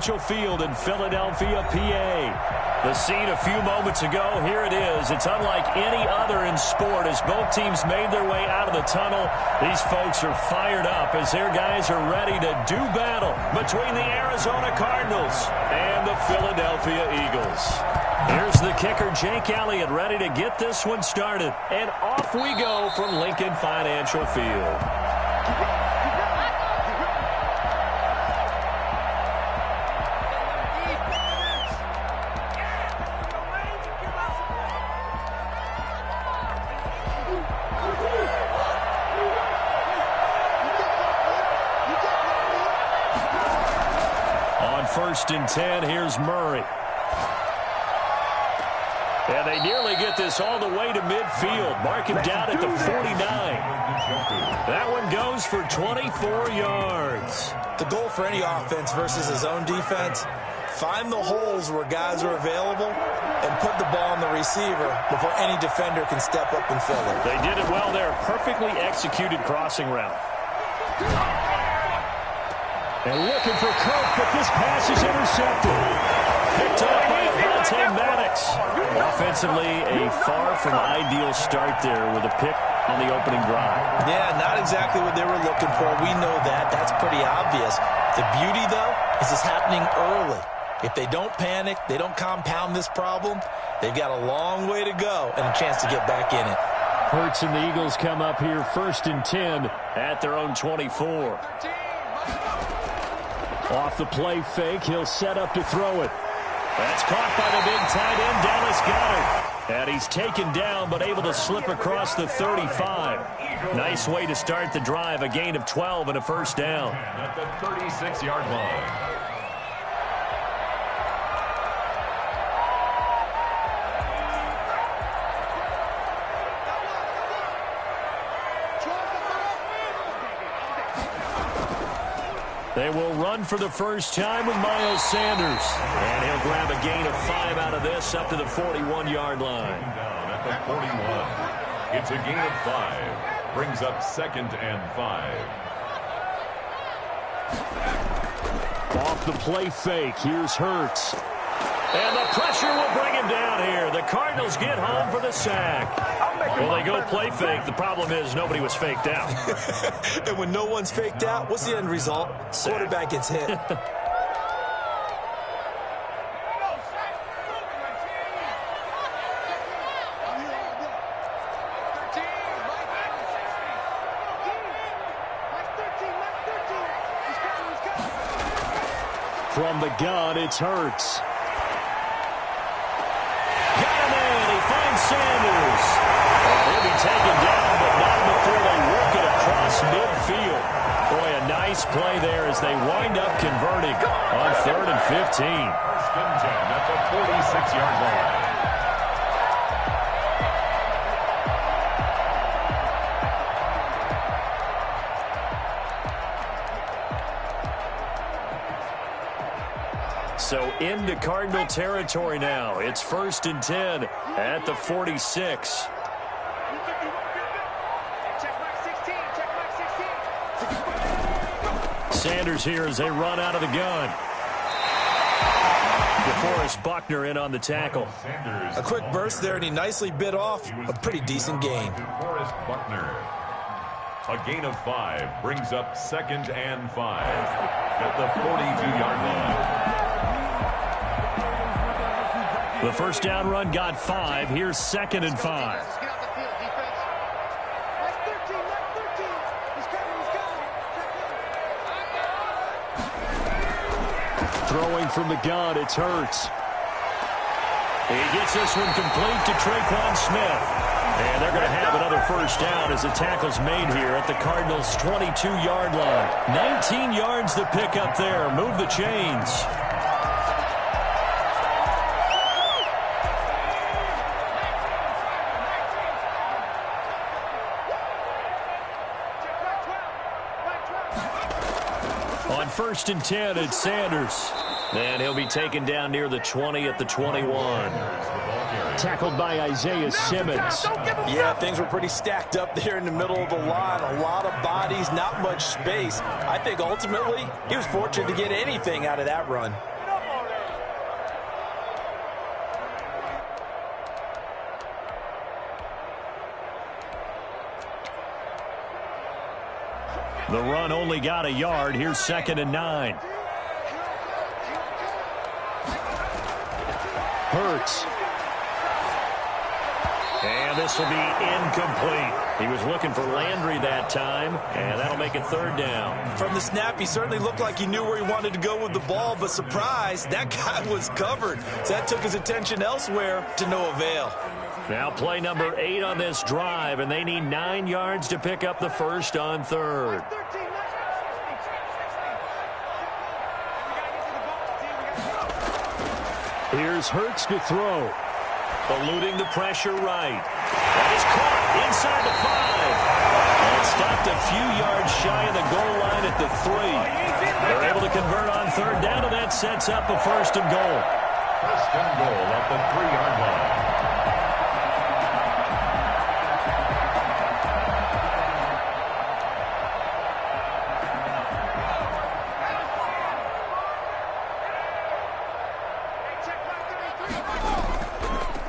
Financial Field in Philadelphia, PA. The scene a few moments ago, here it is. It's unlike any other in sport as both teams made their way out of the tunnel. These folks are fired up as their guys are ready to do battle between the Arizona Cardinals and the Philadelphia Eagles. Here's the kicker, Jake Elliott, ready to get this one started. And off we go from Lincoln Financial Field. On 1st and 10, here's Murray. And they nearly get this all the way to midfield. Mark him down at the 49. That one goes for 24 yards. The goal for any offense versus his own defense, find the holes where guys are available and put the ball on the receiver before any defender can step up and fill it. They did it well there. Perfectly executed crossing route. And looking for Kirk, but this pass is intercepted. Picked up by Avonte Maddox. Offensively, a far from ideal start there with a pick on the opening drive. Yeah, not exactly what they were looking for. We know that. That's pretty obvious. The beauty, though, is it's happening early. If they don't panic, they don't compound this problem, they've got a long way to go and a chance to get back in it. Hurts and the Eagles come up here 1st and 10 at their own 24. Off the play fake, he'll set up to throw it. That's caught by the big tight end, Dallas Goedert. And he's taken down, but able to slip across the 35. Nice way to start the drive, a gain of 12 and a first down. At the 36-yard line. They will run for the first time with Miles Sanders. And he'll grab a gain of 5 out of this up to the 41-yard line. Down at the 41. It's a gain of 5. Brings up 2nd and 5. Off the play fake, here's Hurts. And the pressure will bring him down here. The Cardinals get home for the sack. Well, they go play fake. The problem is nobody was faked out. And when no one's faked out, what's the end result? Sack. Quarterback gets hit. From the gun, it's Hurts. Got him in. He finds Sanders. He'll be taken down, but not before they work it across midfield. Boy, a nice play there as they wind up converting on 3rd and 15. 1st and 10 at the 46-yard line. So into Cardinal territory now. It's 1st and 10 at the 46. Sanders here as they run out of the gun. DeForest Buckner in on the tackle. A quick burst there, and he nicely bit off a pretty decent gain. DeForest Buckner. A gain of 5 brings up 2nd and 5 at the 42-yard line. The first down run got 5. Here's 2nd and 5. Throwing from the gun, it's Hurts. He gets this one complete to Tre'Quan Smith. And they're going to have another first down as the tackle's made here at the Cardinals' 22-yard line. 19 yards to pick up there. Move the chains. On 1st and 10, it's Sanders. And he'll be taken down near the 20 at the 21. Tackled by Isaiah Simmons. Yeah, things were pretty stacked up there in the middle of the line. A lot of bodies, not much space. I think ultimately he was fortunate to get anything out of that run. The run only got a yard. Here's 2nd and 9. Hurts. And this will be incomplete. He was looking for Landry that time, and that'll make it 3rd down. From the snap, he certainly looked like he knew where he wanted to go with the ball, but surprise, that guy was covered. So that took his attention elsewhere to no avail. Now play number 8 on this drive, and they need 9 yards to pick up the first on 3rd. Here's Hurts to throw. Eluding the pressure right. That is caught inside the 5. And stopped a few yards shy of the goal line at the 3. They're able to convert on 3rd down, and that sets up a 1st and goal. 1st and goal at the 3-yard line.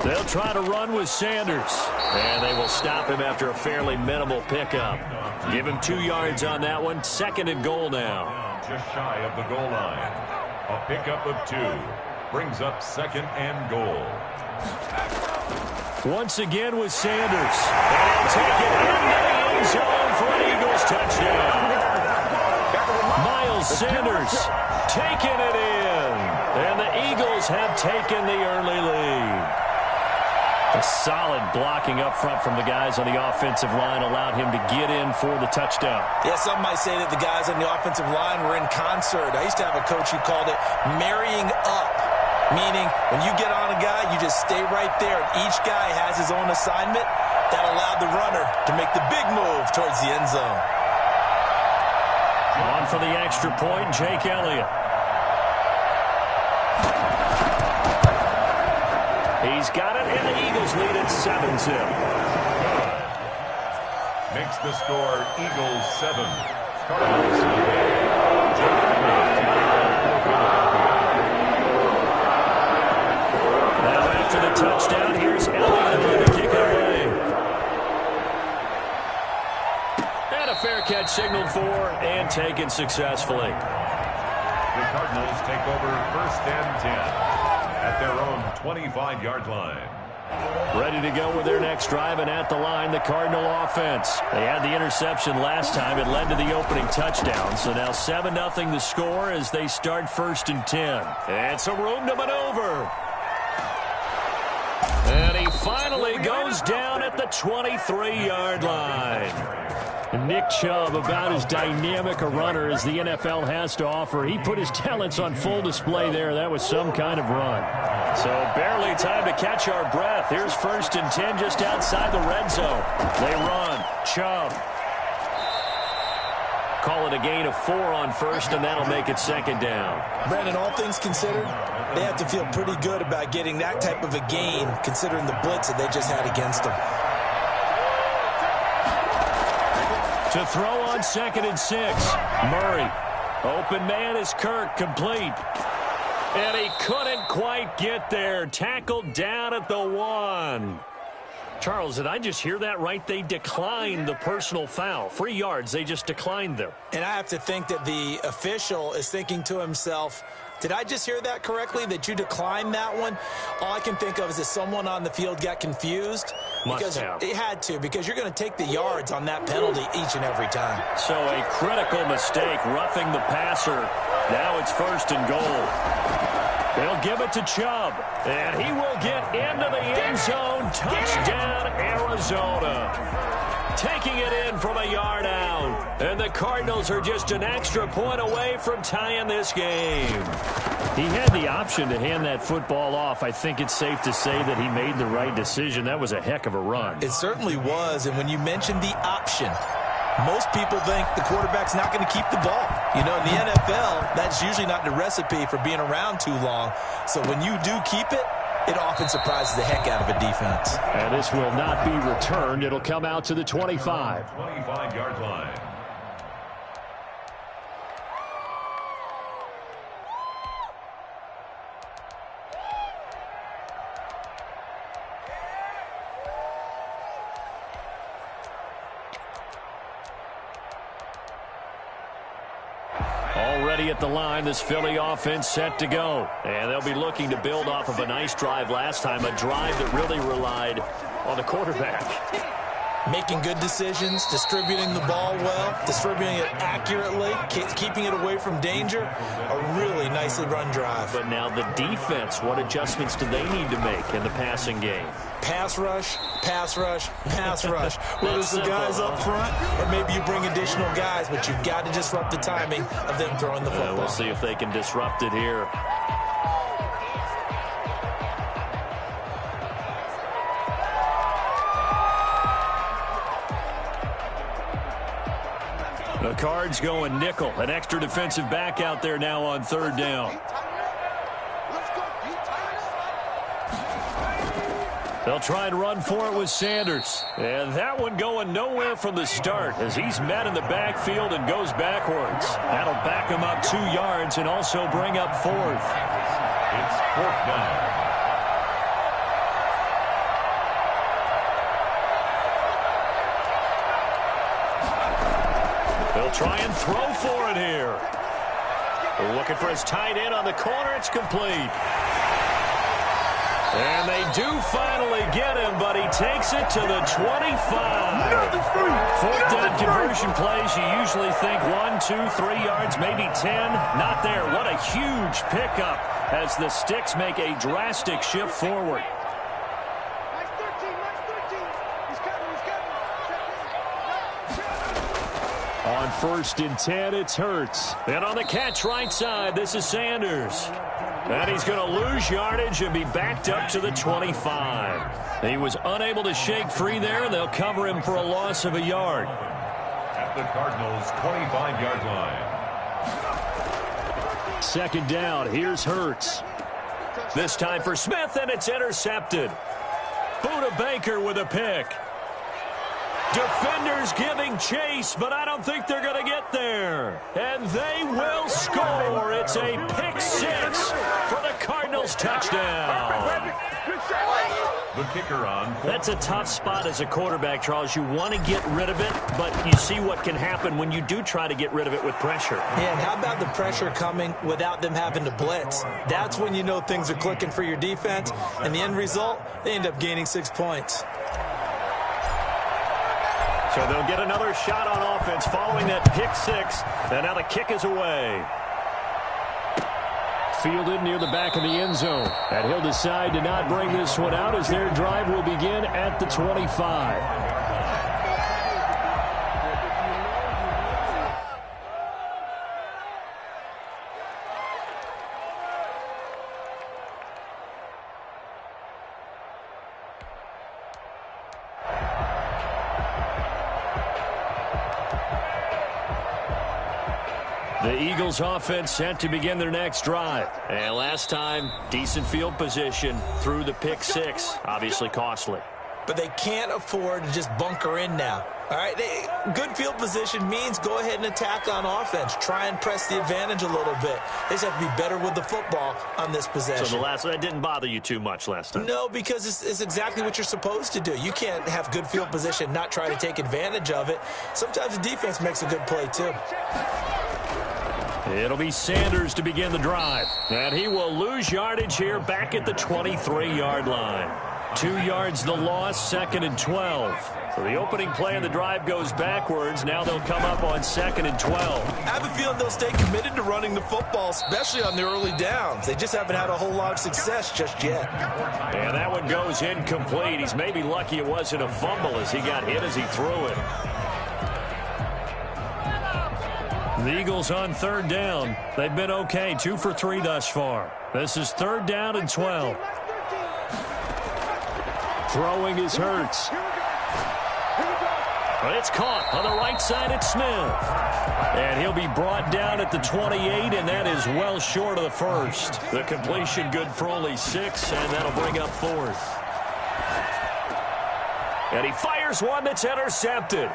They'll try to run with Sanders. And they will stop him after a fairly minimal pickup. Give him 2 yards on that one. 2nd and goal now. Just shy of the goal line. A pickup of 2. Brings up 2nd and goal. Once again with Sanders. And take it into the end zone for an Eagles touchdown. Miles Sanders taking it in. And the Eagles have taken the early lead. A solid blocking up front from the guys on the offensive line allowed him to get in for the touchdown. Yeah, some might say that the guys on the offensive line were in concert. I used to have a coach who called it marrying up, meaning when you get on a guy, you just stay right there. Each guy has his own assignment. That allowed the runner to make the big move towards the end zone. On for the extra point, Jake Elliott. He's got it, and the Eagles lead at 7-zip. Makes the score Eagles 7. Cardinals 7. Now after the touchdown, here's Elliott to kick it away. And a fair catch signaled for and taken successfully. The Cardinals take over 1st and 10. At their own 25-yard line. Ready to go with their next drive, and at the line, the Cardinal offense. They had the interception last time. It led to the opening touchdown. So now 7-0 the score as they start 1st and 10. And some room to maneuver. And he finally goes down at the 23-yard line. Nick Chubb, about as dynamic a runner as the NFL has to offer. He put his talents on full display there. That was some kind of run. So barely time to catch our breath. Here's 1st and 10 just outside the red zone. They run. Chubb. Call it a gain of 4 on 1st, and that'll make it 2nd down. Brandon, all things considered, they have to feel pretty good about getting that type of a gain, considering the blitz that they just had against them. To throw on 2nd and 6. Murray. Open man is Kirk, complete. And he couldn't quite get there. Tackled down at the 1. Charles, did I just hear that right? They declined the personal foul. 3 yards, they just declined them. And I have to think that the official is thinking to himself, did I just hear that correctly, that you declined that one? All I can think of is that someone on the field got confused. Must have. It had to, because you're going to take the yards on that penalty each and every time. So a critical mistake, roughing the passer. Now it's 1st and goal. They'll give it to Chubb, and he will get into the end zone. Touchdown, Arizona. Taking it in from a yard out. And the Cardinals are just an extra point away from tying this game. He had the option to hand that football off. I think it's safe to say that he made the right decision. That was a heck of a run. It certainly was, and when you mentioned the option, most people think the quarterback's not going to keep the ball. You know, in the NFL, that's usually not the recipe for being around too long. So when you do keep it, it often surprises the heck out of a defense. And this will not be returned. It'll come out to the 25. 25-yard line. Already at the line, this Philly offense set to go. And they'll be looking to build off of a nice drive last time, a drive that really relied on the quarterback. Making good decisions, distributing the ball well, distributing it accurately, keeping it away from danger. A really nicely run drive. But now the defense, what adjustments do they need to make in the passing game? Pass rush, pass rush, pass rush. Whether it's the guys up front or maybe you bring additional guys, but you've got to disrupt the timing of them throwing the football. We'll see if they can disrupt it here. The Cards going nickel. An extra defensive back out there now on third down. They'll try and run for it with Sanders. And that one going nowhere from the start as he's met in the backfield and goes backwards. That'll back him up 2 yards and also bring up fourth. It's fourth down. They'll try and throw for it here. They're looking for his tight end on the corner. It's complete. And they do finally get him, but he takes it to the 25. Fourth down conversion plays, you usually think 1, 2, 3 yards, maybe 10. Not there. What a huge pickup as the Sticks make a drastic shift forward. On 1st and 10, it's Hurts. And on the catch right side, this is Sanders. And he's going to lose yardage and be backed up to the 25. He was unable to shake free there, and they'll cover him for a loss of a yard. At the Cardinals' 25-yard line. Second down, here's Hurts. This time for Smith, and it's intercepted. Budda Baker with a pick. Defenders giving chase, but I don't think they're going to get there. And they will score. It's a pick six for the Cardinals touchdown. The kicker on. That's a tough spot as a quarterback, Charles. You want to get rid of it, but you see what can happen when you do try to get rid of it with pressure. Yeah, and how about the pressure coming without them having to blitz? That's when you know things are clicking for your defense. And the end result, they end up gaining 6 points. So they'll get another shot on offense following that pick six. And now the kick is away. Fielded near the back of the end zone. And he'll decide to not bring this one out as their drive will begin at the 25. The Eagles offense set to begin their next drive. And last time, decent field position through the pick six. Obviously costly. But they can't afford to just bunker in now. All right, good field position means go ahead and attack on offense. Try and press the advantage a little bit. They just have to be better with the football on this possession. So that didn't bother you too much last time? No, because it's exactly what you're supposed to do. You can't have good field position, not try to take advantage of it. Sometimes the defense makes a good play too. It'll be Sanders to begin the drive. And he will lose yardage here back at the 23-yard line. 2 yards the loss, 2nd and 12. So the opening play of the drive goes backwards. Now they'll come up on 2nd and 12. I have a feeling they'll stay committed to running the football, especially on their early downs. They just haven't had a whole lot of success just yet. And that one goes incomplete. He's maybe lucky it wasn't a fumble as he got hit as he threw it. The Eagles on third down. They've been okay, 2 for 3 thus far. This is 3rd down and 12. Throwing is Hurts. But it's caught on the right side. It's Smith. And he'll be brought down at the 28, and that is well short of the first. The completion good for only 6, and that'll bring up 4th. And he fires one that's intercepted.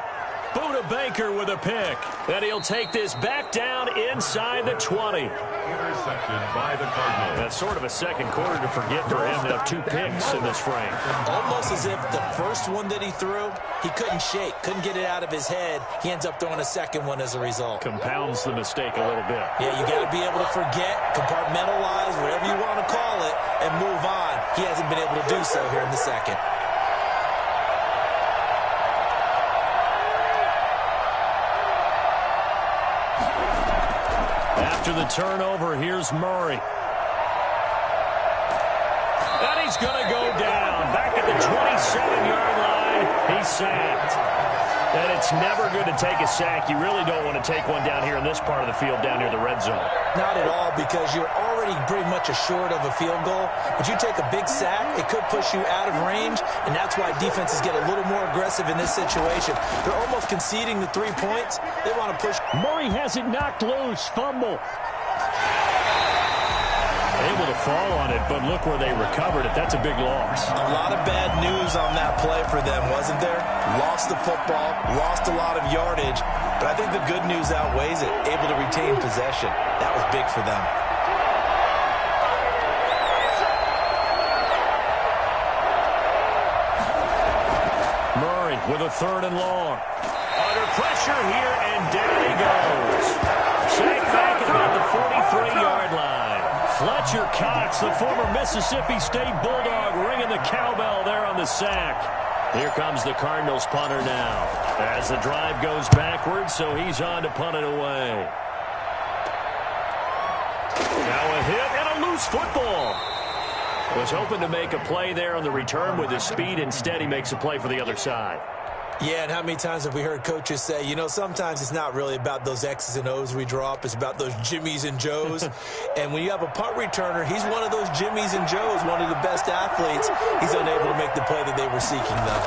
Buda Baker with a pick. And he'll take this back down inside the 20. Intercepted by the Cardinals. That's sort of a second quarter to forget for him to have 2 picks in this frame. Almost as if the first one that he threw, he couldn't shake, couldn't get it out of his head. He ends up throwing a second one as a result. Compounds the mistake a little bit. Yeah, you got to be able to forget, compartmentalize, whatever you want to call it, and move on. He hasn't been able to do so here in the second. After the turnover, here's Murray. And he's going to go down. Back at the 27-yard line, he's sacked. And it's never good to take a sack. You really don't want to take one down here in this part of the field, down near the red zone. Not at all, because you're already pretty much assured of a field goal. But you take a big sack, it could push you out of range, and that's why defenses get a little more aggressive in this situation. They're almost conceding the 3 points. They want to push. Murray has it knocked loose. Fumble. Able to fall on it, but look where they recovered it. That's a big loss. A lot of bad news on that play for them, wasn't there? Lost the football, lost a lot of yardage, but I think the good news outweighs it. Able to retain possession. That was big for them. Murray with a 3rd and long. Under pressure here, and down he goes. Sacked back at about the 43-yard line. Fletcher Cox, the former Mississippi State Bulldog, ringing the cowbell there on the sack. Here comes the Cardinals punter now. As the drive goes backwards, so he's on to punt it away. Now a hit and a loose football. Was hoping to make a play there on the return with his speed. Instead, he makes a play for the other side. Yeah, and how many times have we heard coaches say, you know, sometimes it's not really about those X's and O's we draw up. It's about those Jimmies and Joes. And when you have a punt returner, he's one of those Jimmies and Joes, one of the best athletes. He's unable to make the play that they were seeking, though.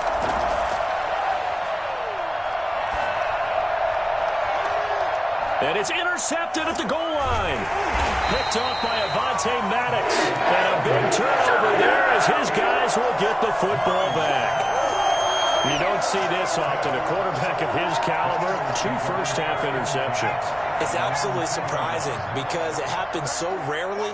And it's intercepted at the goal line. Picked off by Avonte Maddox. And a big turnover there as his guys will get the football back. You don't see this often. A quarterback of his caliber, 2 first-half interceptions. It's absolutely surprising because it happens so rarely.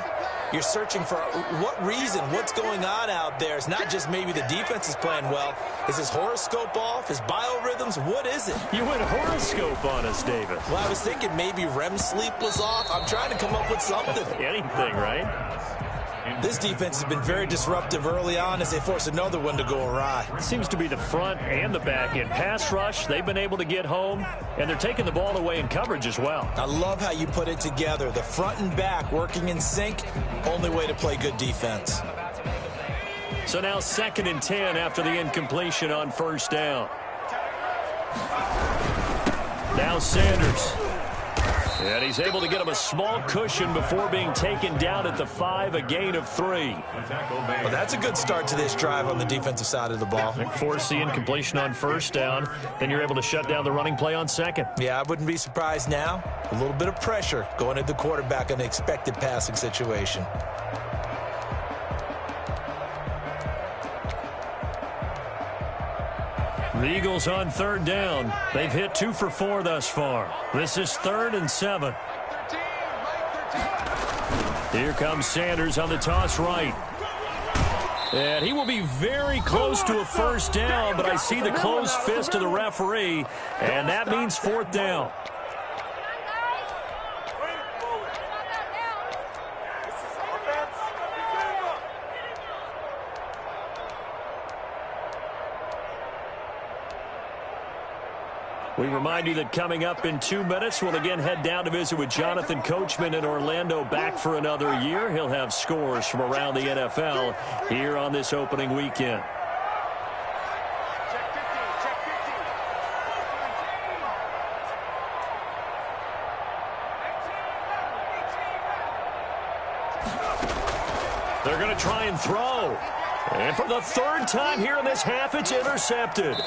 You're searching for what reason, what's going on out there. It's not just maybe the defense is playing well. Is his horoscope off? His biorhythms? What is it? You went horoscope on us, David. Well, I was thinking maybe REM sleep was off. I'm trying to come up with something. Anything, right? This defense has been very disruptive early on as they force another one to go awry. It seems to be the front and the back end. Pass rush, they've been able to get home, and they're taking the ball away in coverage as well. I love how you put it together. The front and back working in sync, only way to play good defense. So now 2nd and 10 after the incompletion on 1st down. Now Sanders. And he's able to get him a small cushion before being taken down at the 5, a gain of 3. Well, that's a good start to this drive on the defensive side of the ball. Force the incompletion on 1st down. Then you're able to shut down the running play on 2nd. Yeah, I wouldn't be surprised now. A little bit of pressure going at the quarterback in the expected passing situation. The Eagles on 3rd down. They've hit 2 for 4 thus far. This is 3rd and 7. Here comes Sanders on the toss right. And he will be very close to a 1st down, but I see the closed fist of the referee, and that means 4th down. We remind you that coming up in 2 minutes, we'll again head down to visit with Jonathan Coachman in Orlando, back for another year. He'll have scores from around the NFL here on this opening weekend. They're going to try and throw. And for the 3rd time here in this half, it's intercepted.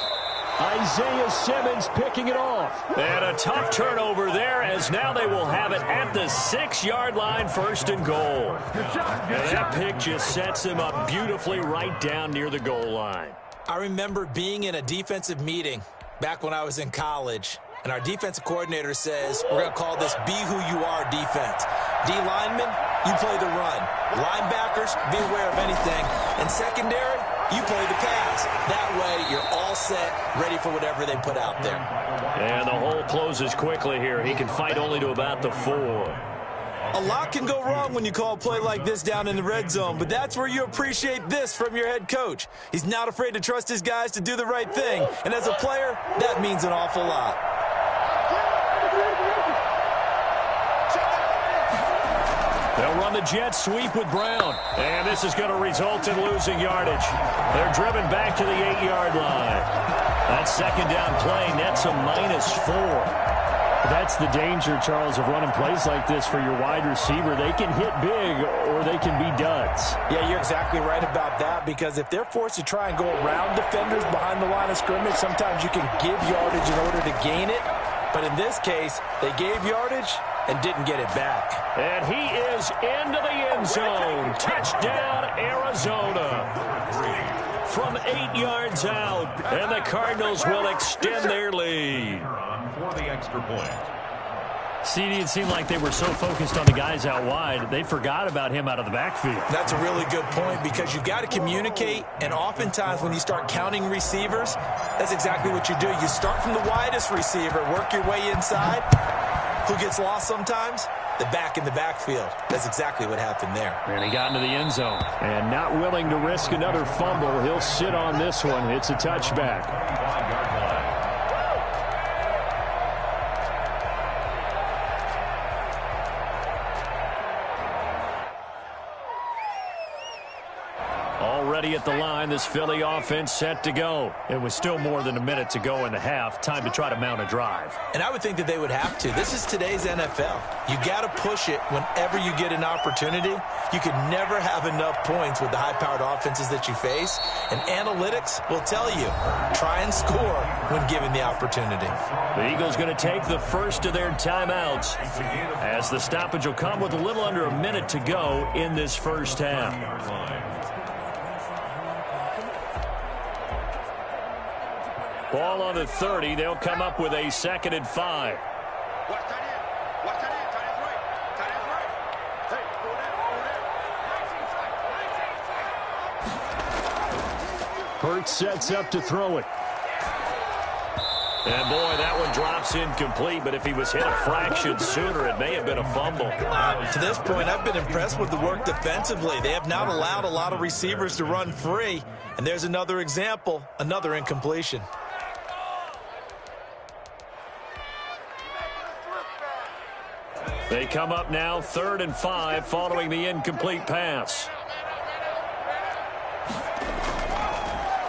Isaiah Simmons picking it off. And a tough turnover there, as now they will have it at the 6-yard line, 1st and goal. And that pick just sets him up beautifully right down near the goal line. I remember being in a defensive meeting back when I was in college, and our defensive coordinator says, we're going to call this Be Who You Are defense. D linemen, you play the run. Linebackers, be aware of anything. And secondary, you play the pass. That way, you're all set, ready for whatever they put out there. And the hole closes quickly here. He can fight only to about the 4. A lot can go wrong when you call a play like this down in the red zone, but that's where you appreciate this from your head coach. He's not afraid to trust his guys to do the right thing, and as a player, that means an awful lot. They'll run the jet sweep with Brown, and this is going to result in losing yardage. They're driven back to the 8-yard line. That second down play nets a -4. That's the danger, Charles, of running plays like this for your wide receiver. They can hit big or they can be duds. Yeah, you're exactly right about that, because if they're forced to try and go around defenders behind the line of scrimmage, sometimes you can give yardage in order to gain it. But in this case, they gave yardage and didn't get it back. And he is into the end zone. Touchdown, Arizona. From 8 yards out, and the Cardinals will extend their lead. For the extra point. CD, it seemed like they were so focused on the guys out wide, they forgot about him out of the backfield. That's a really good point, because you've got to communicate, and oftentimes when you start counting receivers, that's exactly what you do. You start from the widest receiver, work your way inside. Who gets lost sometimes? The back in the backfield. That's exactly what happened there. And he got into the end zone. And not willing to risk another fumble, he'll sit on this one. It's a touchback. Already at the line, this Philly offense set to go. It was still more than a minute to go in the half. Time to try to mount a drive. And I would think that they would have to. This is today's NFL. You got to push it whenever you get an opportunity. You can never have enough points with the high-powered offenses that you face. And analytics will tell you, try and score when given the opportunity. The Eagles going to take the first of their timeouts, as the stoppage will come with a little under a minute to go in this first half. Ball on the 30. They'll come up with a 2nd and 5. Hurts sets up to throw it. And boy, that one drops incomplete, but if he was hit a fraction sooner, it may have been a fumble. To this point, I've been impressed with the work defensively. They have not allowed a lot of receivers to run free. And there's another example, another incompletion. They come up now 3rd and 5 following the incomplete pass.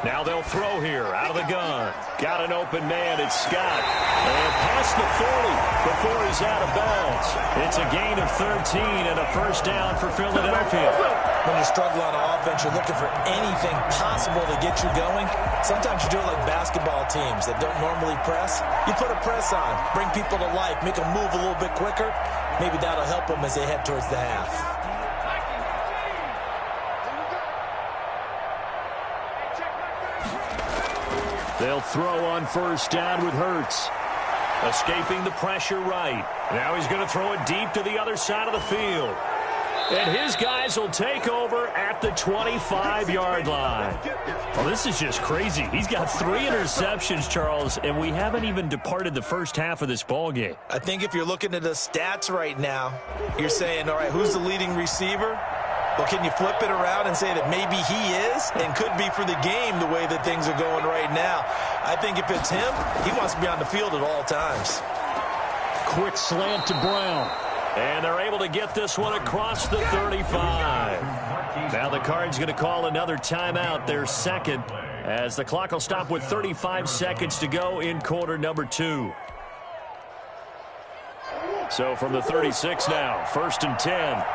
Now they'll throw here out of the gun. Got an open man. It's Scott. And past the 40 before he's out of bounds. It's a gain of 13 and a first down for Philadelphia. When you're struggling on offense, you're looking for anything possible to get you going. Sometimes you do it like basketball teams that don't normally press. You put a press on, bring people to life, make them move a little bit quicker. Maybe that'll help them as they head towards the half. They'll throw on first down with Hurts. Escaping the pressure right. Now he's going to throw it deep to the other side of the field. And his guys will take over at the 25-yard line. Well, this is just crazy. He's got 3 interceptions, Charles, and we haven't even departed the first half of this ballgame. I think if you're looking at the stats right now, you're saying, all right, who's the leading receiver? Well, can you flip it around and say that maybe he is and could be for the game the way that things are going right now? I think if it's him, he wants to be on the field at all times. Quick slant to Brown. And they're able to get this one across the 35. Now the Cards going to call another timeout, their 2nd, as the clock will stop with 35 seconds to go in quarter number 2. So from the 36 now, 1st and 10.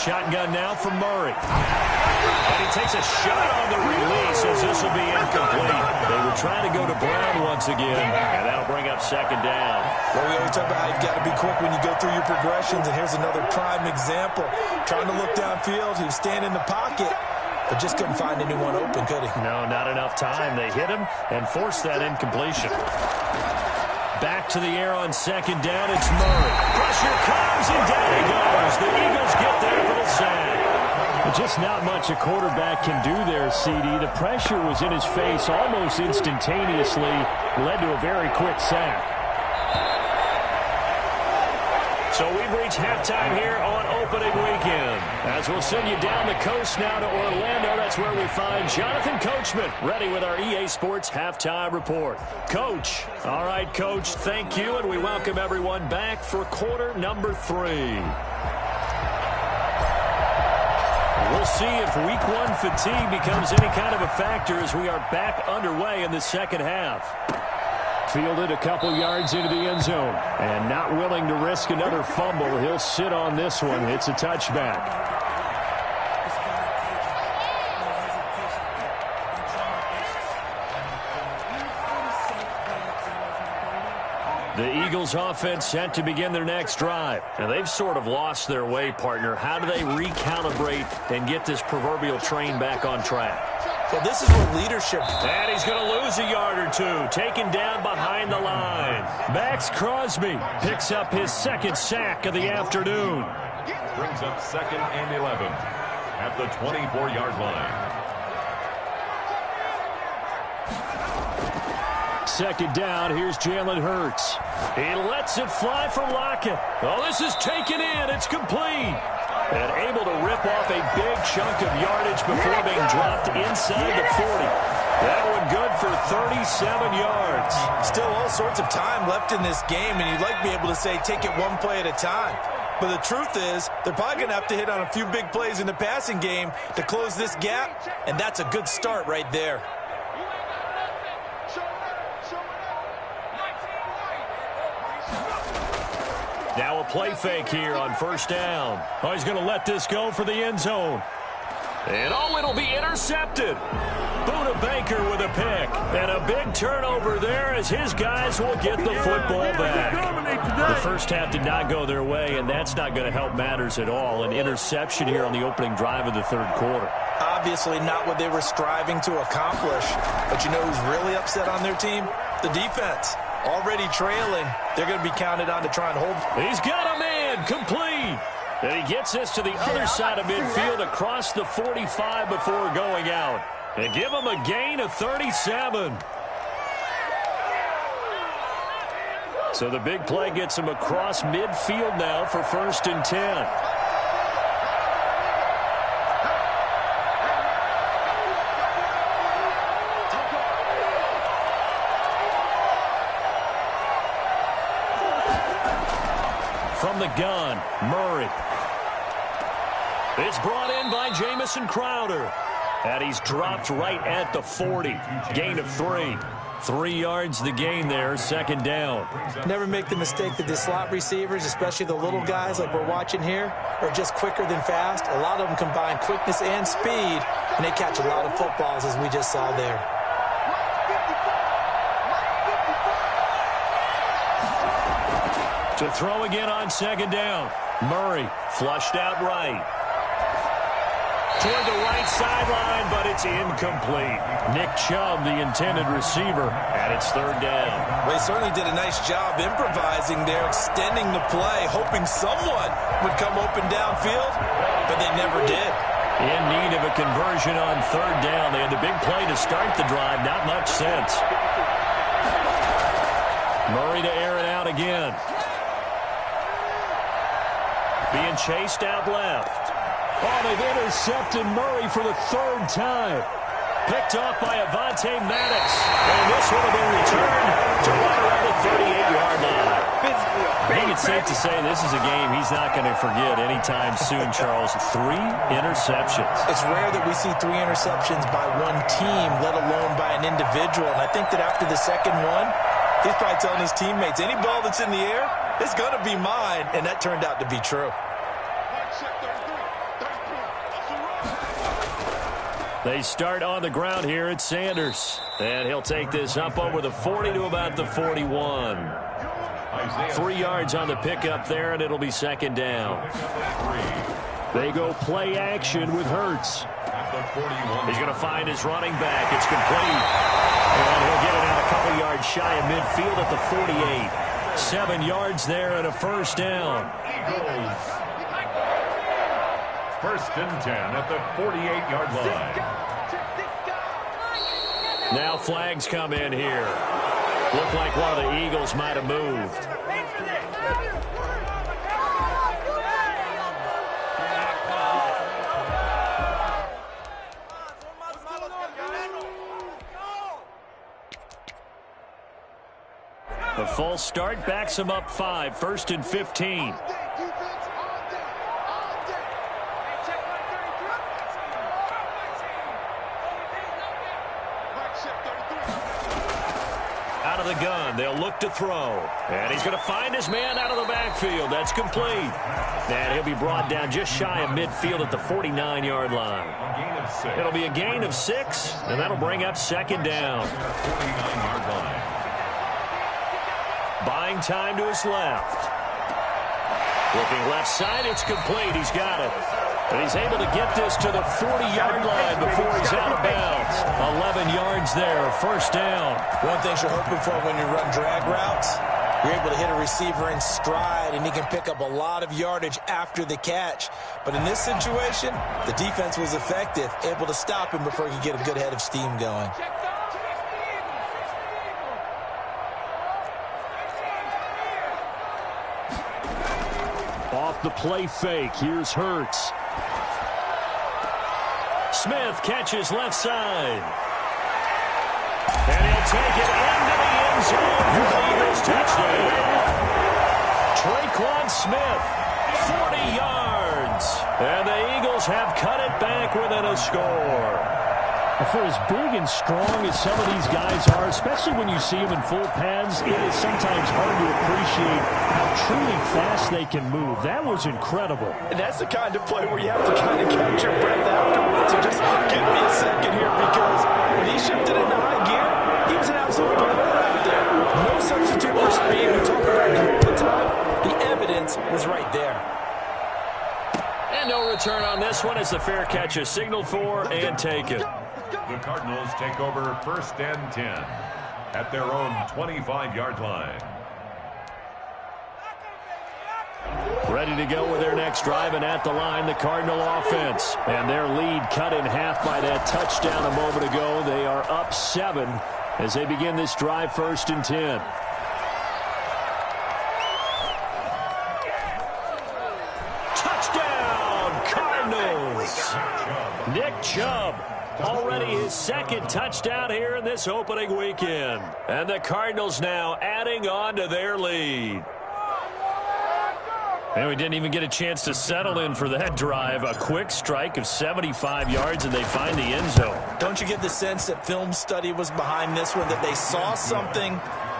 shotgun now from Murray. And he takes a shot on the release as this will be incomplete. They were trying to go to Brown once again, and that'll bring up second down. Well, we always talk about how you've got to be quick when you go through your progressions, and here's another prime example. Trying to look downfield, he was standing in the pocket, but just couldn't find anyone open, could he? No, not enough time. They hit him and forced that incompletion. Back to the air on second down, it's Murray. Pressure comes, and down he goes. The Eagles get there for the sack. Just not much a quarterback can do there, CD. The pressure was in his face almost instantaneously, led to a very quick sack. So we've reached halftime here on opening weekend. As we'll send you down the coast now to Orlando, that's where we find Jonathan Coachman, ready with our EA Sports Halftime Report. Coach. All right, Coach, thank you, and we welcome everyone back for quarter number 3. We'll see if week 1 fatigue becomes any kind of a factor as we are back underway in the second half. Fielded a couple yards into the end zone, and not willing to risk another fumble. He'll sit on this one. It's a touchback. The Eagles offense set to begin their next drive. And they've sort of lost their way, partner. How do they recalibrate and get this proverbial train back on track? Well, this is where leadership... And he's going to lose a yard or two. Taken down behind the line. Max Crosby picks up his second sack of the afternoon. Brings up 2nd and 11 at the 24-yard line. Second down, here's Jalen Hurts. He lets it fly from Lockett. Oh, this is taken in. It's complete. And able to rip off a big chunk of yardage before being dropped inside the 40. That one good for 37 yards. Still all sorts of time left in this game, and you'd like to be able to say take it one play at a time. But the truth is, they're probably going to have to hit on a few big plays in the passing game to close this gap, and that's a good start right there. Now a play fake here on first down. Oh, he's going to let this go for the end zone. And oh, it'll be intercepted. Buda Baker with a pick. And a big turnover there as his guys will get the football back. The first half did not go their way, and that's not going to help matters at all. An interception here on the opening drive of the third quarter. Obviously not what they were striving to accomplish. But you know who's really upset on their team? The defense. Already trailing, they're going to be counted on to try and hold. He's got a man, complete. And he gets this to the other side of midfield across the 45 before going out. And give him a gain of 37. So the big play gets him across midfield now for 1st and 10. From the gun, Murray. It's brought in by Jamison Crowder. And he's dropped right at the 40. Gain of 3. 3 yards the gain there, second down. Never make the mistake that the slot receivers, especially the little guys like we're watching here, are just quicker than fast. A lot of them combine quickness and speed, and they catch a lot of footballs, as we just saw there. To throw again on second down. Murray flushed out right. Toward the right sideline, but it's incomplete. Nick Chubb, the intended receiver, and it's third down. They certainly did a nice job improvising there, extending the play, hoping someone would come open downfield, but they never did. In need of a conversion on third down. They had the big play to start the drive. Not much sense. Murray to air it out again. Being chased out left. Oh, they've intercepted Murray for the 3rd time. Picked off by Avonte Maddox. And this will have been returned to right around the 38-yard line. I think it's safe to say this is a game he's not going to forget anytime soon, Charles. 3 interceptions. It's rare that we see 3 interceptions by one team, let alone by an individual. And I think that after the second one, he's probably telling his teammates, any ball that's in the air, it's going to be mine. And that turned out to be true. They start on the ground here at Sanders. And he'll take this up over the 40 to about the 41. 3 yards on the pickup there, and it'll be second down. They go play action with Hurts. He's going to find his running back. It's complete. And he'll get it out a couple yards shy of midfield at the 48. 7 yards there and a first down. Eagles. First and 10 at the 48-yard line. Now flags come in here. Looked like one of the Eagles might have moved. The false start backs him up 5. First and 15. Out of the gun, they'll look to throw. And he's going to find his man out of the backfield. That's complete. And he'll be brought down just shy of midfield at the 49-yard line. It'll be a gain of 6, and that'll bring up second down. 49-yard line. Buying time to his left. Looking left side, it's complete. He's got it. And he's able to get this to the 40-yard line before he's out of bounds. 11 yards there, first down. One thing you're hoping for when you run drag routes, you're able to hit a receiver in stride, and he can pick up a lot of yardage after the catch. But in this situation, the defense was effective, able to stop him before he could get a good head of steam going. Off the play fake, here's Hurts. Smith catches left side. And he'll take it into the end zone for the Eagles touchdown. Traquan Smith, 40 yards. And the Eagles have cut it back within a score. For as big and strong as some of these guys are, especially when you see them in full pads, it is sometimes hard to appreciate how truly fast they can move. That was incredible. And that's the kind of play where you have to kind of catch your breath afterwards. So just give me a second here, because when he shifted into high gear, he was an absolute baller out there. No substitute for speed. We talk about it all the time. The evidence was right there. And no return on this one as the fair catch is signaled for and taken. The Cardinals take over first and 10 at their own 25-yard line. Ready to go with their next drive, and at the line, the Cardinal offense. And their lead cut in half by that touchdown a moment ago. They are up 7 as they begin this drive, first and 10. Touchdown, Cardinals! Nick Chubb. Already his second touchdown here in this opening weekend. And the Cardinals now adding on to their lead. And we didn't even get a chance to settle in for that drive. A quick strike of 75 yards, and they find the end zone. Don't you get the sense that film study was behind this one, that they saw something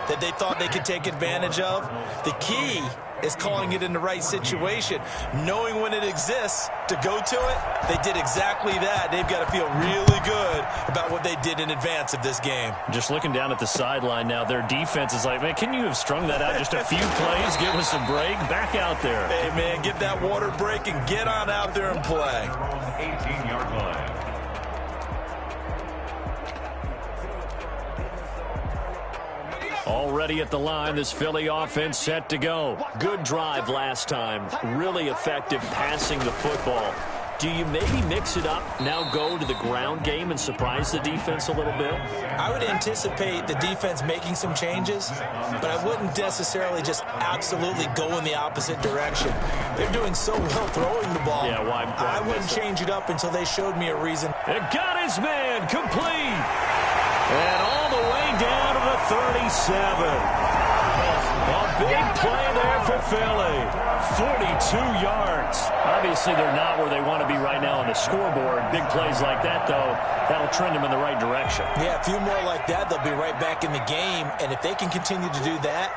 that they thought they could take advantage of? The key is calling it in the right situation, knowing when it exists to go to it. They did exactly that. They've got to feel really good about what they did in advance of this game. Just looking down at the sideline now, their defense is like, man, can you have strung that out just a few plays? Give us a break. Back out there. Hey, man, get that water break and get on out there and play. 18-yard line. Already at the line, this Philly offense set to go. Good drive last time. Really effective passing the football. Do you maybe mix it up, now go to the ground game and surprise the defense a little bit? I would anticipate the defense making some changes, but I wouldn't necessarily just absolutely go in the opposite direction. They're doing so well throwing the ball. Yeah, why I wouldn't change it up until they showed me a reason. It got his man complete. And all the way down to the 37. A big play there for Philly. 42 yards. Obviously, they're not where they want to be right now on the scoreboard. Big plays like that, though, that'll trend them in the right direction. Yeah, a few more like that, they'll be right back in the game. And if they can continue to do that,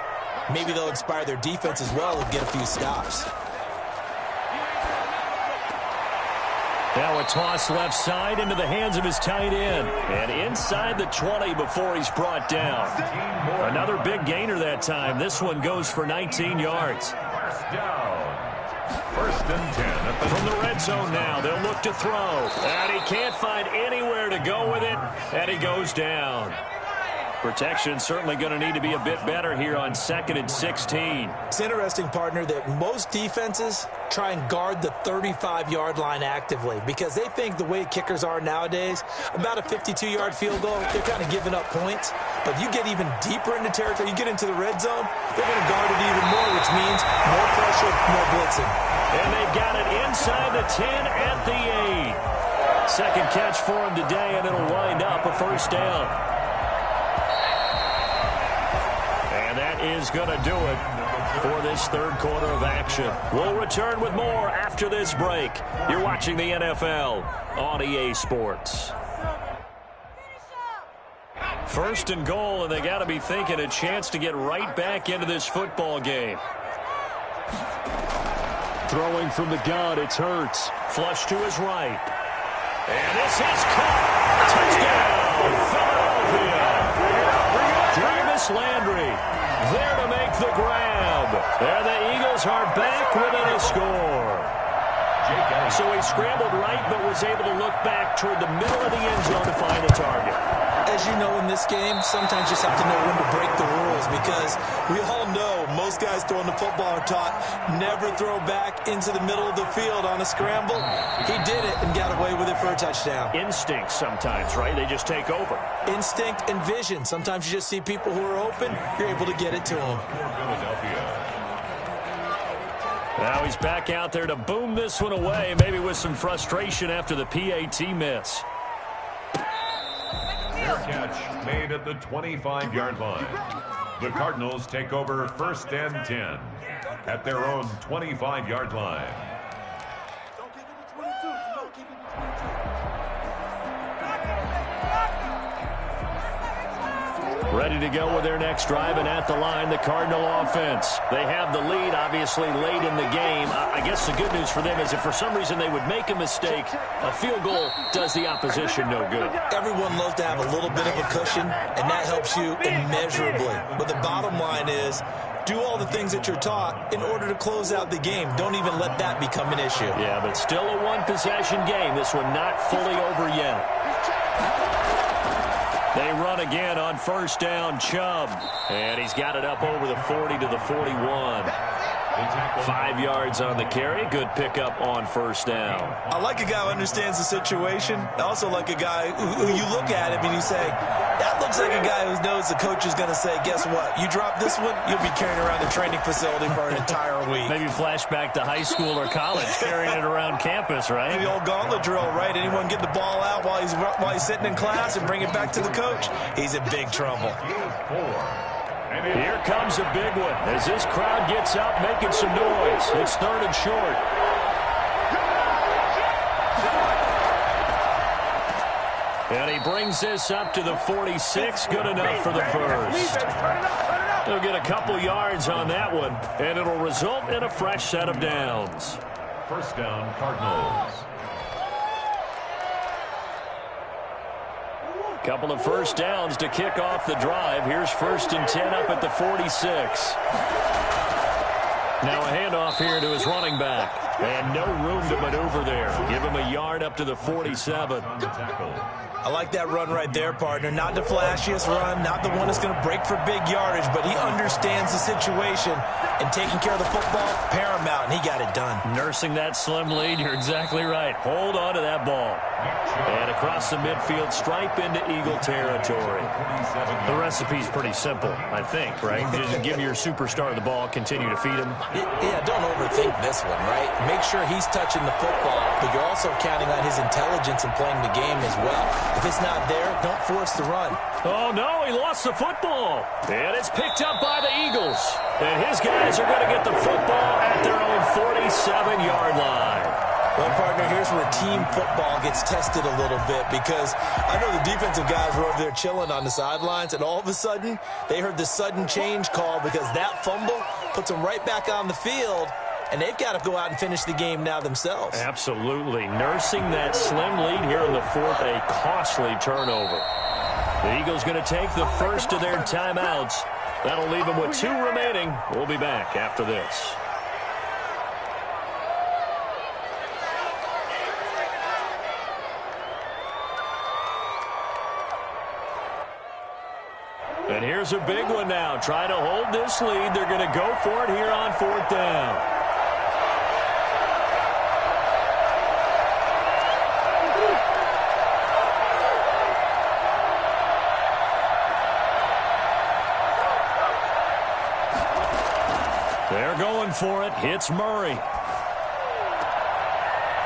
maybe they'll inspire their defense as well and get a few stops. Now a toss left side into the hands of his tight end. And inside the 20 before he's brought down. Another big gainer that time. This one goes for 19 yards. First and 10. From the red zone now, they'll look to throw. And he can't find anywhere to go with it. And he goes down. Protection certainly going to need to be a bit better here on 2nd and 16. It's interesting, partner, that most defenses try and guard the 35-yard line actively because they think the way kickers are nowadays, about a 52-yard field goal, they're kind of giving up points. But you get even deeper into territory, you get into the red zone, they're going to guard it even more, which means more pressure, more blitzing. And they've got it inside the 10 at the 8. Second catch for him today, and it'll wind up a first down. That is going to do it for this third quarter of action. We'll return with more after this break. You're watching the NFL on EA Sports. First and goal, and they got to be thinking a chance to get right back into this football game. Throwing from the gun, it's Hurts. Flush to his right. And this is caught. Touchdown, Philadelphia. Jarvis Landry there to make the grab. And the Eagles are back within a score. So he scrambled right, but was able to look back toward the middle of the end zone to find the target. As you know, in this game, sometimes you just have to know when to break the rules because we all know most guys throwing the football are taught never throw back into the middle of the field on a scramble. He did it and got away with it for a touchdown. Instinct sometimes, right? They just take over. Instinct and vision. Sometimes you just see people who are open, you're able to get it to them. Now he's back out there to boom this one away, maybe with some frustration after the PAT miss. Their catch made at the 25-yard line. The Cardinals take over 1st and 10 at their own 25-yard line. Don't keep it to 22. No, keep it to 22. Ready to go with their next drive, and at the line, the Cardinal offense. They have the lead, obviously, late in the game. I guess the good news for them is if for some reason they would make a mistake, a field goal does the opposition no good. Everyone loves to have a little bit of a cushion, and that helps you immeasurably. But the bottom line is, do all the things that you're taught in order to close out the game. Don't even let that become an issue. Yeah, but still a one-possession game. This one not fully over yet. They run again on first down, Chubb. And he's got it up over the 40 to the 41. 5 yards on the carry. Good pickup on first down. I like a guy who understands the situation. I also like a guy who you look at him and you say, that looks like a guy who knows the coach is going to say, guess what? You drop this one, you'll be carrying around the training facility for an entire week. Maybe flashback to high school or college, carrying it around campus, right? The old gauntlet drill, right? Anyone get the ball out while he's sitting in class and bring it back to the coach? He's in big trouble. Here comes a big one as this crowd gets up making some noise. It's 3rd and short. And he brings this up to the 46. Good enough for the first. They'll get a couple yards on that one, and it'll result in a fresh set of downs. First down, Cardinals. Couple of first downs to kick off the drive. Here's 1st and 10 up at the 46. Now a handoff here to his running back. And no room to maneuver there. Give him a yard up to the 47. I like that run right there, partner. Not the flashiest run, not the one that's going to break for big yardage, but he understands the situation, and taking care of the football, paramount, and he got it done. Nursing that slim lead, you're exactly right. Hold on to that ball. And across the midfield, stripe into Eagle territory. The recipe's pretty simple, I think, right? Just give your superstar the ball, continue to feed him. Yeah, don't overthink this one, right? Make sure he's touching the football, but you're also counting on his intelligence and playing the game as well. If it's not there, don't force the run. Oh, no, he lost the football. And it's picked up by the Eagles. And his guys are going to get the football at their own 47-yard line. Well, partner, here's where team football gets tested a little bit because I know the defensive guys were over there chilling on the sidelines, and all of a sudden, they heard the sudden change call because that fumble puts them right back on the field, and they've got to go out and finish the game now themselves. Absolutely. Nursing that slim lead here in the fourth, a costly turnover. The Eagles going to take the first of their timeouts. That'll leave them with 2 remaining. We'll be back after this. And here's a big one now. Trying to hold this lead. They're going to go for it here on 4th down. They're going for it. Hits Murray.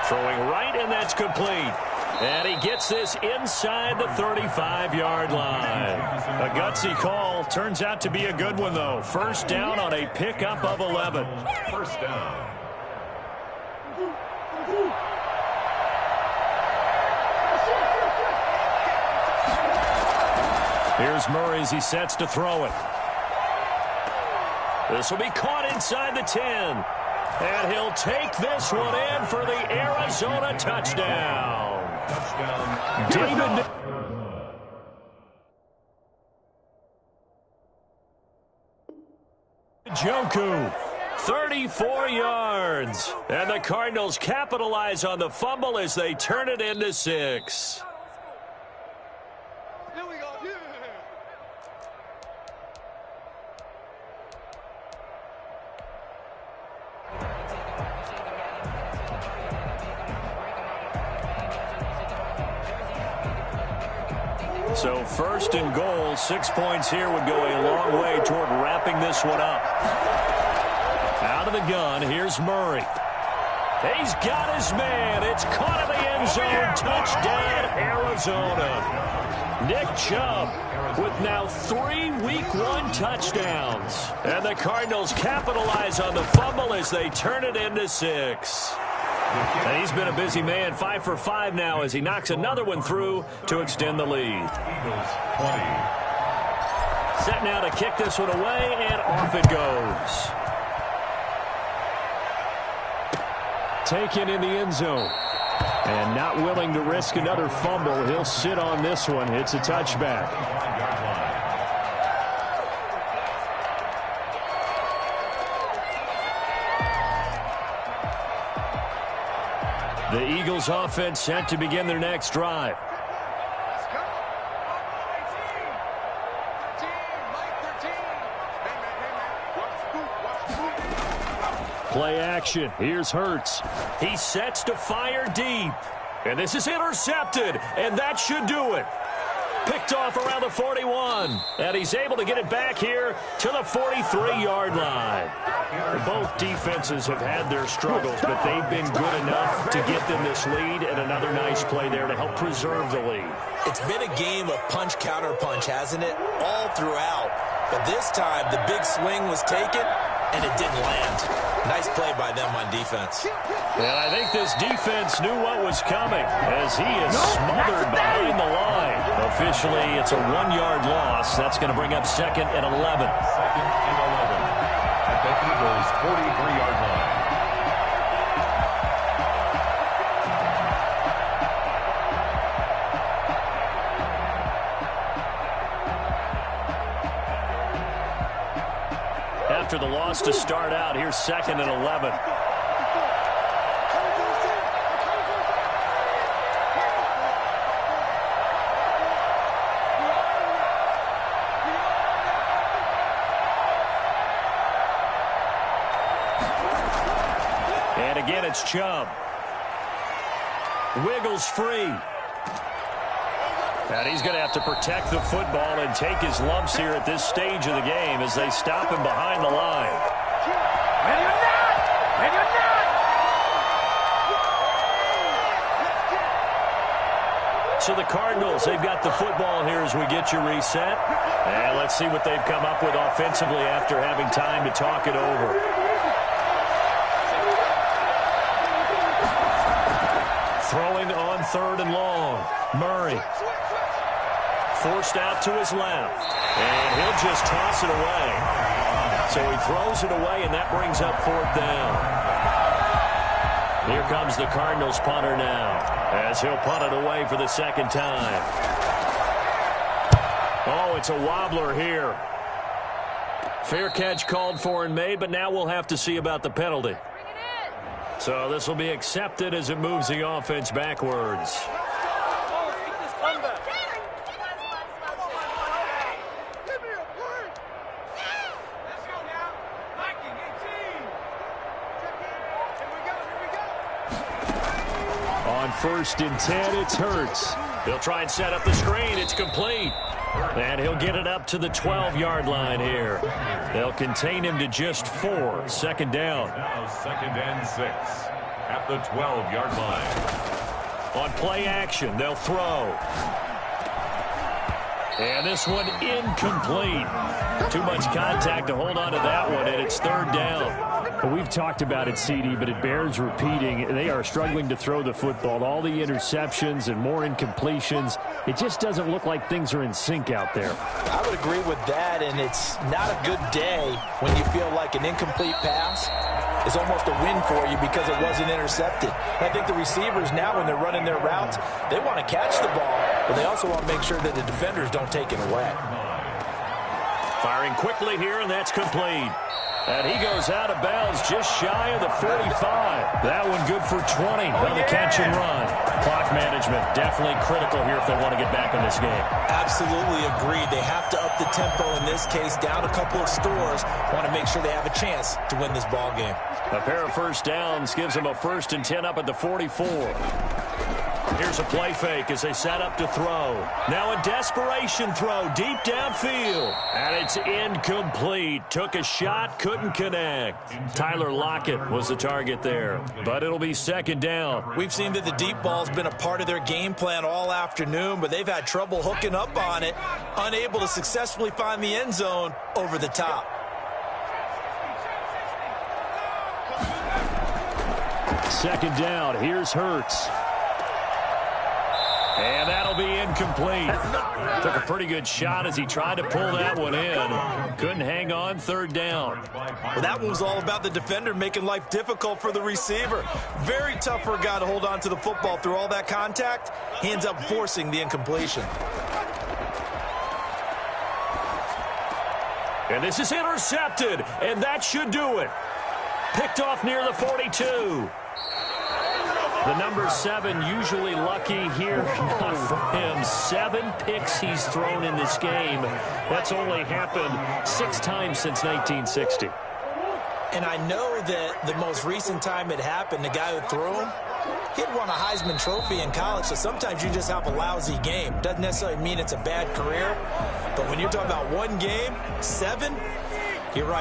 Throwing right, and that's complete. And he gets this inside the 35-yard line. A gutsy call. Turns out to be a good one, though. First down on a pickup of 11. First down. Here's Murray as he sets to throw it. This will be caught inside the 10. And he'll take this one in for the Arizona touchdown. David Njoku, 34 yards. And the Cardinals capitalize on the fumble as they turn it into 6. Here we go. Yeah. So first and goal, 6 points here would go a long way toward wrapping this one up. Out of the gun, here's Murray. He's got his man. It's caught in the end zone. Touchdown, Arizona. Nick Chubb with now 3 Week 1 touchdowns. And the Cardinals capitalize on the fumble as they turn it into 6. And he's been a busy man, 5 for 5 now as he knocks another one through to extend the lead. Eagles 20. Set now to kick this one away, and off it goes. Taken in the end zone. And not willing to risk another fumble. He'll sit on this one. It's a touchback. The Eagles offense set to begin their next drive. Let's go. Play action. Here's Hurts. He sets to fire deep. And this is intercepted. And that should do it. Picked off around the 41. And he's able to get it back here to the 43-yard line. Both defenses have had their struggles, but they've been good enough to get them this lead, and another nice play there to help preserve the lead. It's been a game of punch-counter-punch, hasn't it? All throughout. But this time, the big swing was taken, and it didn't land. Nice play by them on defense. And I think this defense knew what was coming as he is smothered behind the line. Officially, it's a 1-yard loss. That's going to bring up second and 11. Second and 11. At the Eagles' 43-yard line. After the loss to start out, here's second and 11. And again, it's Chubb. Wiggles free. And he's going to have to protect the football and take his lumps here at this stage of the game as they stop him behind the line. So the Cardinals, they've got the football here as we get you reset. And let's see what they've come up with offensively after having time to talk it over. Throwing on third and long. Murray. Forced out to his left. And he'll just toss it away. So he throws it away, and that brings up 4th down. Here comes the Cardinals punter now, as he'll punt it away for the 2nd time. Oh, it's a wobbler here. Fair catch called for and made, but now we'll have to see about the penalty. So this will be accepted as it moves the offense backwards. On 1st and 10, it's Hurts. He'll try and set up the screen. It's complete. And he'll get it up to the 12-yard line here. They'll contain him to just 4. 2nd down. Now 2nd and 6 at the 12-yard line. On play action, they'll throw. And this one incomplete. Too much contact to hold on to that one, and it's 3rd down. Well, we've talked about it, CD, but it bears repeating. They are struggling to throw the football. All the interceptions and more incompletions. It just doesn't look like things are in sync out there. I would agree with that, and it's not a good day when you feel like an incomplete pass is almost a win for you because it wasn't intercepted. And I think the receivers now, when they're running their routes, they want to catch the ball, but they also want to make sure that the defenders don't take it away. Firing quickly here, and that's complete. And he goes out of bounds just shy of the 45. That one good for 20 on the catch and run. Clock management definitely critical here if they want to get back in this game. Absolutely agreed. They have to up the tempo in this case, down a couple of scores. Want to make sure they have a chance to win this ball game. A pair of 1st downs gives them a 1st and 10 up at the 44. Here's a play fake as they set up to throw. Now a desperation throw deep downfield. And it's incomplete. Took a shot, couldn't connect. Tyler Lockett was the target there. But it'll be 2nd down. We've seen that the deep ball's been a part of their game plan all afternoon, but they've had trouble hooking up on it. Unable to successfully find the end zone over the top. 2nd down. Here's Hurts. And that'll be incomplete. Took a pretty good shot as he tried to pull that one in. Couldn't hang on. 3rd down. Well, that one was all about the defender making life difficult for the receiver. Very tough for a guy to hold on to the football through all that contact. He ends up forcing the incompletion. And this is intercepted, and that should do it. Picked off near the 42. The number 7 usually lucky here. Not for him. 7 picks he's thrown in this game. That's only happened 6 times since 1960. And I know that the most recent time it happened, the guy who threw him, he'd won a Heisman Trophy in college, so sometimes you just have a lousy game. Doesn't necessarily mean it's a bad career, but when you're talking about one game, 7, you're right.